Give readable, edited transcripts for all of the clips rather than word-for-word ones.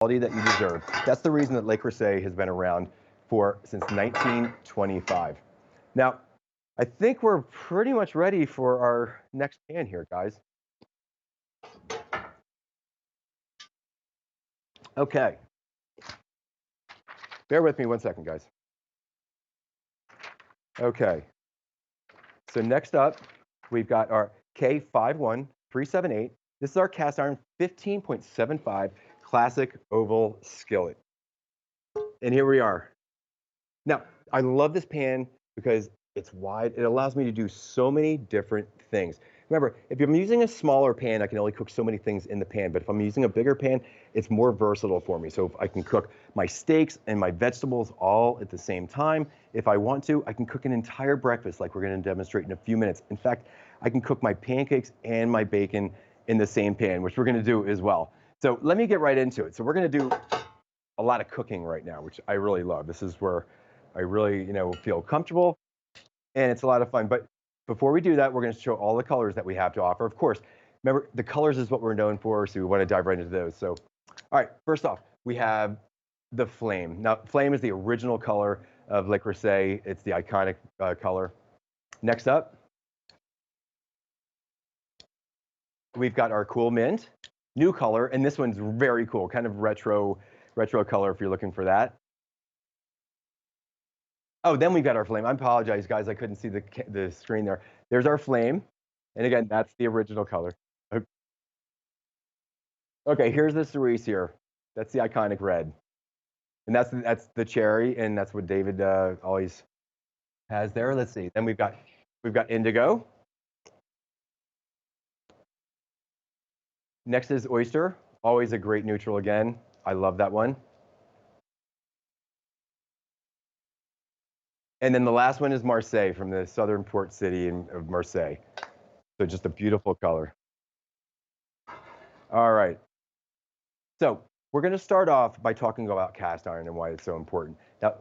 quality that you deserve. That's the reason that Le Creuset has been around since 1925. Now, I think we're pretty much ready for our next pan here, guys. Okay. Bear with me 1 second, guys. Okay. So next up, we've got our K51378. This is our cast iron 15.75 classic oval skillet. And here we are. Now, I love this pan because it's wide. It allows me to do so many different things. Remember, if I'm using a smaller pan, I can only cook so many things in the pan. But if I'm using a bigger pan, it's more versatile for me. So if I can cook my steaks and my vegetables all at the same time. If I want to, I can cook an entire breakfast like we're going to demonstrate in a few minutes. In fact, I can cook my pancakes and my bacon in the same pan, which we're going to do as well. So let me get right into it. So we're going to do a lot of cooking right now, which I really love. This is where I really, feel comfortable, and it's a lot of fun. But before we do that, we're going to show all the colors that we have to offer. Of course, remember, the colors is what we're known for, so we want to dive right into those. So, all right, first off, we have the flame. Now, flame is the original color of Le Creuset. It's the iconic color. Next up, we've got our cool mint, new color, and this one's very cool, kind of retro color if you're looking for that. Oh, then we've got our flame. I apologize, guys. I couldn't see the screen there. There's our flame. And again, that's the original color. Okay, here's the cerise here. That's the iconic red. And that's the cherry, and that's what David always has there. Let's see. Then we've got indigo. Next is oyster. Always a great neutral again. I love that one. And then the last one is Marseille, from the southern port city of Marseille. So just a beautiful color. All right. So we're going to start off by talking about cast iron and why it's so important. Now,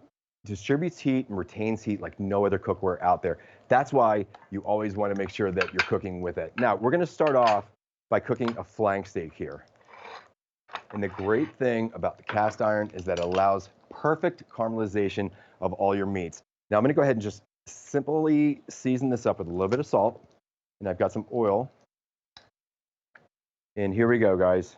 distributes heat and retains heat like no other cookware out there. That's why you always want to make sure that you're cooking with it. Now, we're going to start off by cooking a flank steak here. And the great thing about the cast iron is that it allows perfect caramelization of all your meats. Now I'm going to go ahead and just simply season this up with a little bit of salt. And I've got some oil. And here we go, guys.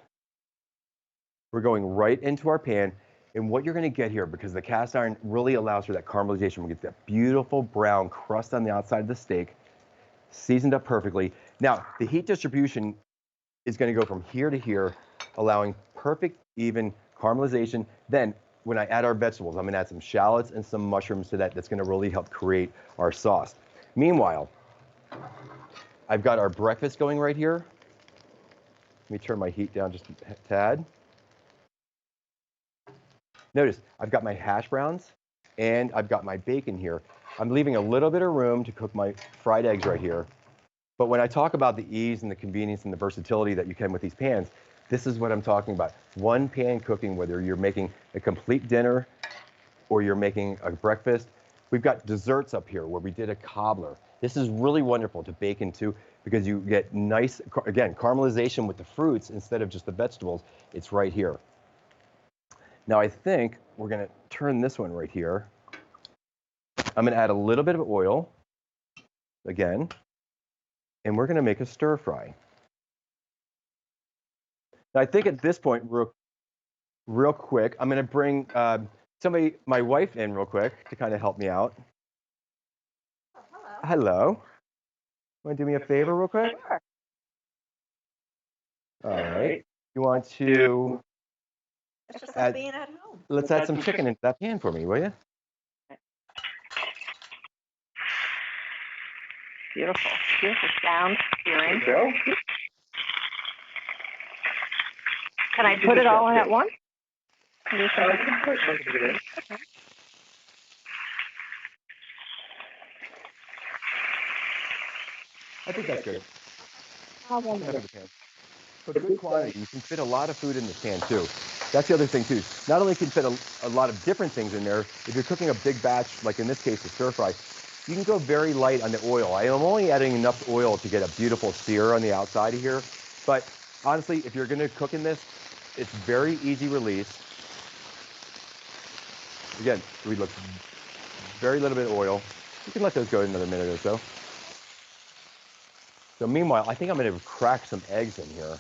We're going right into our pan. And what you're going to get here, because the cast iron really allows for that caramelization, we get that beautiful brown crust on the outside of the steak, seasoned up perfectly. Now, the heat distribution is going to go from here to here, allowing perfect, even caramelization. Then, when I add our vegetables, I'm going to add some shallots and some mushrooms to that. That's going to really help create our sauce. Meanwhile, I've got our breakfast going right here. Let me turn my heat down just a tad. Notice, I've got my hash browns and I've got my bacon here. I'm leaving a little bit of room to cook my fried eggs right here. But when I talk about the ease and the convenience and the versatility that you can with these pans, this is what I'm talking about. One pan cooking, whether you're making a complete dinner or you're making a breakfast. We've got desserts up here where we did a cobbler. This is really wonderful to bake into because you get nice, again, caramelization with the fruits instead of just the vegetables. It's right here. Now I think we're going to turn this one right here. I'm going to add a little bit of oil again, and we're going to make a stir fry. Now, I think at this point, real quick, I'm going to bring my wife in real quick to kind of help me out. Oh, hello. Hello. Want to do me a favor real quick? Sure. All right. You want to It's just like being at home. let's add some chicken into that pan for me, will you? Beautiful. Beautiful sound. Searing. Can I put it all in at once? Okay. I think that's good. I'll run it. For good quantity, you can fit a lot of food in the pan too. That's the other thing too. Not only can you fit a lot of different things in there, if you're cooking a big batch, like in this case, a stir fry, you can go very light on the oil. I am only adding enough oil to get a beautiful sear on the outside of here. But honestly, if you're going to cook in this, It's very easy release. Again, we look very little bit of oil. You can let those go another minute or so. So meanwhile, I think I'm going to crack some eggs in here.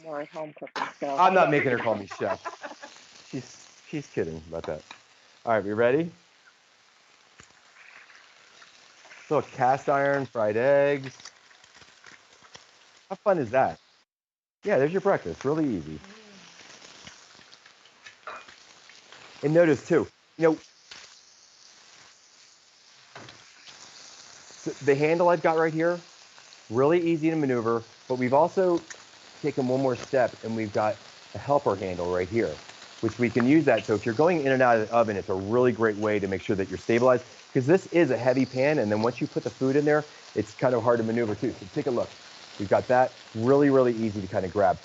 More at home cooking, so. I'm not making her call me chef. She's kidding about that. All right, we ready? So cast iron fried eggs. How fun is that? Yeah, there's your breakfast. Really easy. And notice too, you know, so the handle I've got right here, really easy to maneuver, but we've also taken one more step and we've got a helper handle right here, which we can use that. So if you're going in and out of the oven, it's a really great way to make sure that you're stabilized, because this is a heavy pan, and then once you put the food in there, it's kind of hard to maneuver too. So take a look. We've got that really, really easy to kind of grab.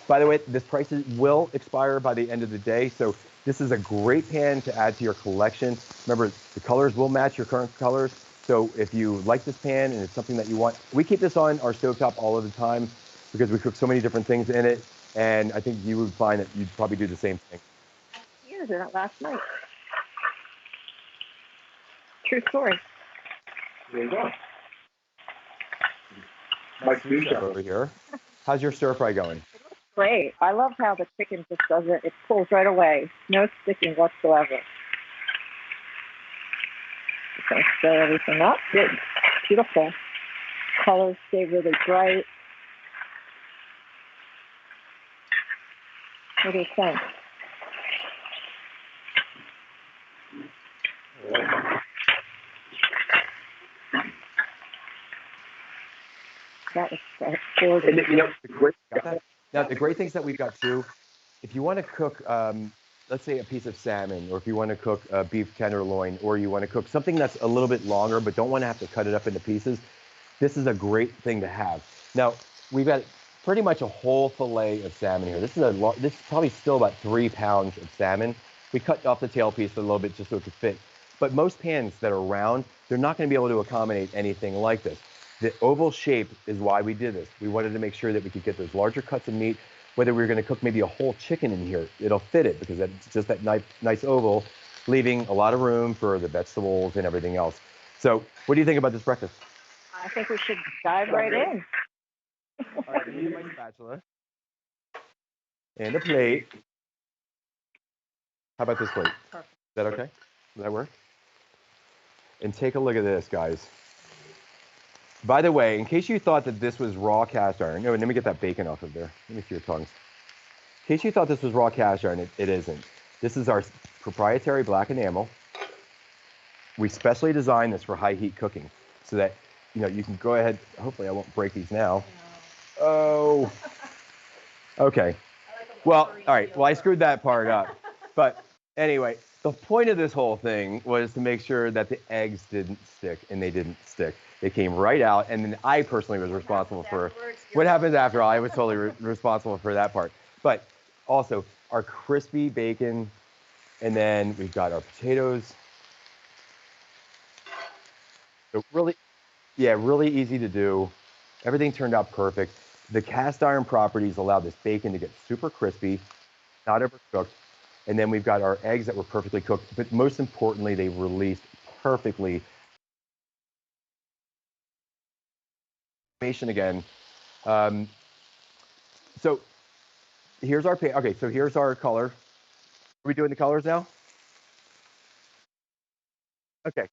By the way, this price will expire by the end of the day, so this is a great pan to add to your collection. Remember, the colors will match your current colors, so if you like this pan and it's something that you want, we keep this on our stovetop all of the time because we cook so many different things in it, and I think you would find that you'd probably do the same thing. I used it last night. True story. There you go. Mike Bishop Over here. How's your stir fry going? Great. I love how the chicken just does it. It pulls right away. No sticking whatsoever. Just gonna stir everything up. Good. Beautiful. Colors stay really bright. What do you think? That was gorgeous. And, you know, the great things that we've got too, if you want to cook, let's say a piece of salmon, or if you want to cook a beef tenderloin, or you want to cook something that's a little bit longer, but don't want to have to cut it up into pieces, this is a great thing to have. Now, we've got pretty much a whole fillet of salmon here. This is probably still about 3 pounds of salmon. We cut off the tail piece a little bit just so it could fit. But most pans that are round, they're not going to be able to accommodate anything like this. The oval shape is why we did this. We wanted to make sure that we could get those larger cuts of meat, whether we were going to cook maybe a whole chicken in here, it'll fit it because it's just that nice oval, leaving a lot of room for the vegetables and everything else. So what do you think about this breakfast? I think we should dive right in. All right, I need my spatula and a plate. How about this plate? Perfect. Is that okay? Does that work? And take a look at this, guys. By the way, in case you thought that this was raw cast iron, no, let me get that bacon off of there. Let me see your tongues. In case you thought this was raw cast iron, it isn't. This is our proprietary black enamel. We specially designed this for high heat cooking so that, you know, you can go ahead. Hopefully I won't break these now. Oh, okay. Well, all right. Well, I screwed that part up. But anyway, the point of this whole thing was to make sure that the eggs didn't stick, and they didn't stick. They came right out, and then I personally was responsible for what happens after. I was totally responsible for that part. But also our crispy bacon, and then we've got our potatoes. So really, yeah, really easy to do. Everything turned out perfect. The cast iron properties allowed this bacon to get super crispy, not overcooked. And then we've got our eggs that were perfectly cooked, but most importantly, they released perfectly. Again. So here's our pan. Okay, so here's our color. Are we doing the colors now? Okay.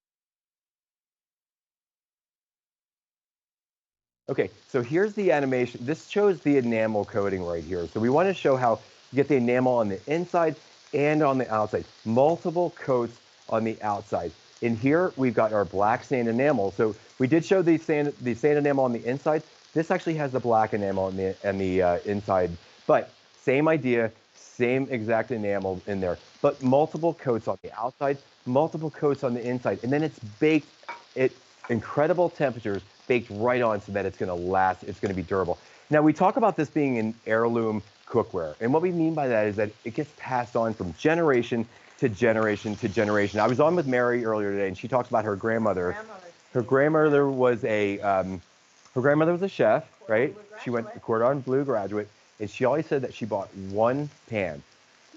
Okay, so here's the animation. This shows the enamel coating right here. So we want to show how you get the enamel on the inside and on the outside. Multiple coats on the outside. In here, we've got our black sand enamel. So we did show the sand enamel on the inside. This actually has the black enamel on the inside. But same idea, same exact enamel in there. But multiple coats on the outside, multiple coats on the inside. And then it's baked at incredible temperatures, baked right on so that it's going to last, it's going to be durable. Now, we talk about this being an heirloom cookware. And what we mean by that is that it gets passed on from generation to generation to generation. I was on with Mary earlier today, and she talks about her grandmother. Her grandmother was a chef, right? She went to Cordon Bleu graduate, and she always said that she bought one pan.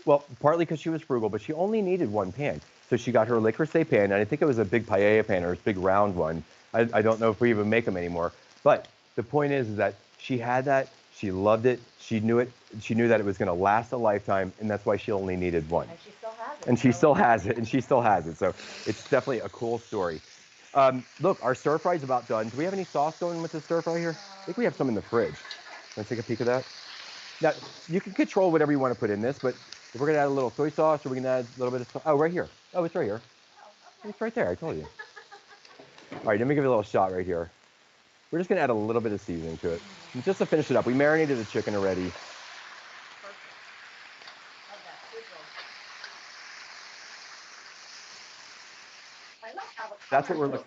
Well, partly because she was frugal, but she only needed one pan. So she got her Le Creuset pan, and I think it was a big paella pan or a big round one. I don't know if we even make them anymore. But the point is that she had that, she loved it, she knew that it was going to last a lifetime, and that's why she only needed one. And she still has it. And she still has it, and she still has it. So it's definitely a cool story. Look, our stir fry's about done. Do we have any sauce going with the stir fry here? I think we have some in the fridge. Want to take a peek of that? Now, you can control whatever you want to put in this, but if we're going to add a little soy sauce, or we're going to add a little bit of, oh, right here. Oh, it's right here. It's right there, I told you. All right, let me give it a little shot right here. We're just going to add a little bit of seasoning to it. And just to finish it up, we marinated the chicken already. That's what we're looking.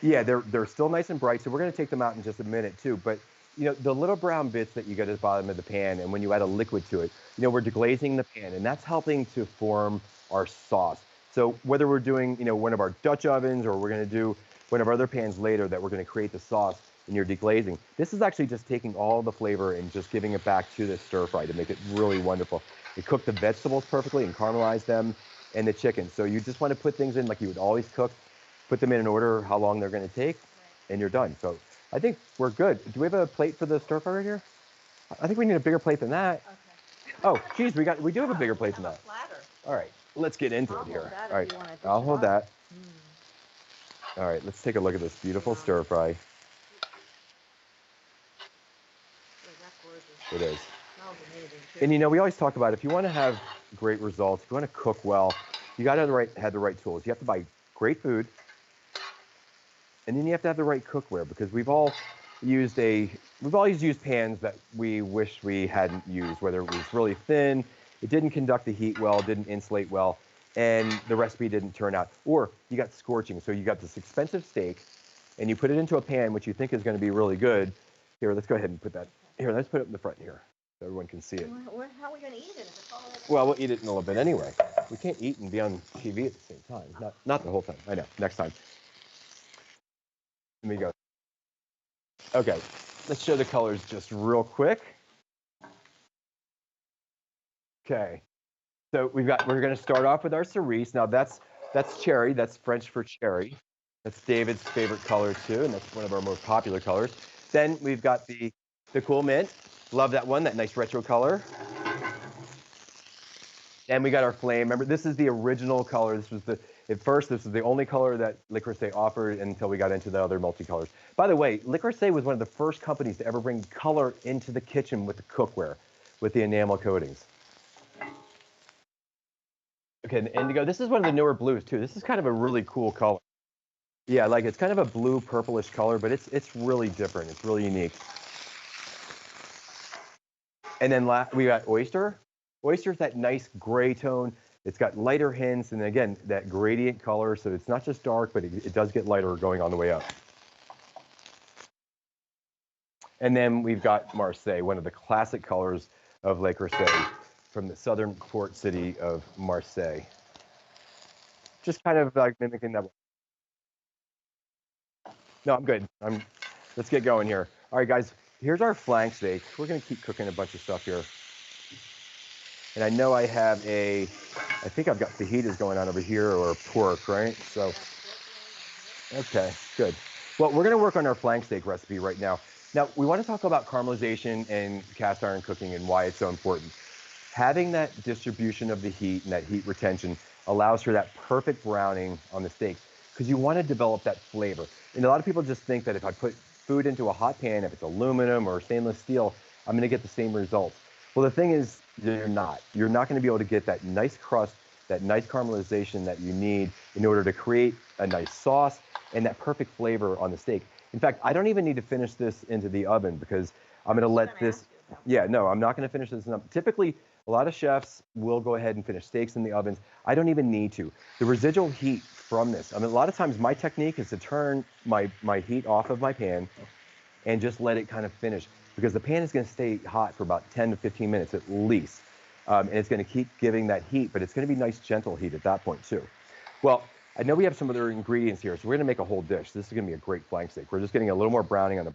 Yeah, they're still nice and bright, so we're going to take them out in just a minute too. But you know, the little brown bits that you get at the bottom of the pan, and when you add a liquid to it, you know, we're deglazing the pan, and that's helping to form our sauce. So whether we're doing, you know, one of our Dutch ovens, or we're going to do one of our other pans later that we're going to create the sauce in your deglazing, this is actually just taking all the flavor and just giving it back to the stir fry to make it really wonderful. You cook the vegetables perfectly and caramelize them, and the chicken. So you just want to put things in like you would always cook, put them in an order how long they're going to take, and you're done. So I think we're good. Do we have a plate for the stir fry right here? I think we need a bigger plate than that. Okay. Oh, geez, we do have a bigger plate than that. Platter. All right, let's get into I'll it here. hold that All if right, you wanna dish I'll it hold up. that. All right, let's take a look at this beautiful stir fry. It is. Smells amazing too. And you know, we always talk about if you want to have great results, if you want to cook well, you got to have the right tools. You have to buy great food, and then you have to have the right cookware, because we've always used pans that we wish we hadn't used, whether it was really thin, it didn't conduct the heat well, didn't insulate well, and the recipe didn't turn out, or you got scorching. So you got this expensive steak, and you put it into a pan which you think is going to be really good. Here, let's go ahead and put that. Here, let's put it in the front here so everyone can see it. How are we going to eat it if it's all over the Well, we'll eat it in a little bit anyway. We can't eat and be on TV at the same time. Not the whole time. I know. Next time. Let me go. Okay, let's show the colors just real quick. Okay, so we're going to start off with our cerise. Now that's cherry. That's French for cherry. That's David's favorite color too, and that's one of our most popular colors. Then we've got the cool mint. Love that one. That nice retro color. And we got our flame. Remember, this is the original color. This was this is the only color that Le Creuset offered until we got into the other multicolors. By the way, Le Creuset was one of the first companies to ever bring color into the kitchen with the cookware, with the enamel coatings. Okay, the indigo. This is one of the newer blues too. This is kind of a really cool color. Yeah, like it's kind of a blue purplish color, but it's really different. It's really unique. And then we got oyster. Oyster's that nice gray tone. It's got lighter hints, and again, that gradient color, so it's not just dark, but it does get lighter going on the way up. And then we've got Marseille, one of the classic colors of Le Creuset from the southern port city of Marseille. Just kind of like mimicking that one. No, I'm good. Let's get going here. All right, guys, here's our flank steak. We're gonna keep cooking a bunch of stuff here. And I know I have I think I've got fajitas going on over here, or pork, right? So, okay, good. Well, we're going to work on our flank steak recipe right now. Now, we want to talk about caramelization and cast iron cooking and why it's so important. Having that distribution of the heat and that heat retention allows for that perfect browning on the steak, because you want to develop that flavor. And a lot of people just think that if I put food into a hot pan, if it's aluminum or stainless steel, I'm going to get the same results. Well, the thing is, you're not. You're not going to be able to get that nice crust, that nice caramelization that you need in order to create a nice sauce and that perfect flavor on the steak. In fact, I don't even need to finish this into the oven, because I'm going to let this. Yeah, no, I'm not going to finish this. Typically, a lot of chefs will go ahead and finish steaks in the ovens. I don't even need to. The residual heat from this, I mean, a lot of times my technique is to turn my heat off of my pan and just let it kind of finish, because the pan is going to stay hot for about 10 to 15 minutes at least. And it's going to keep giving that heat, but it's going to be nice, gentle heat at that point too. Well, I know we have some other ingredients here, so we're gonna make a whole dish. This is gonna be a great flank steak. We're just getting a little more browning on the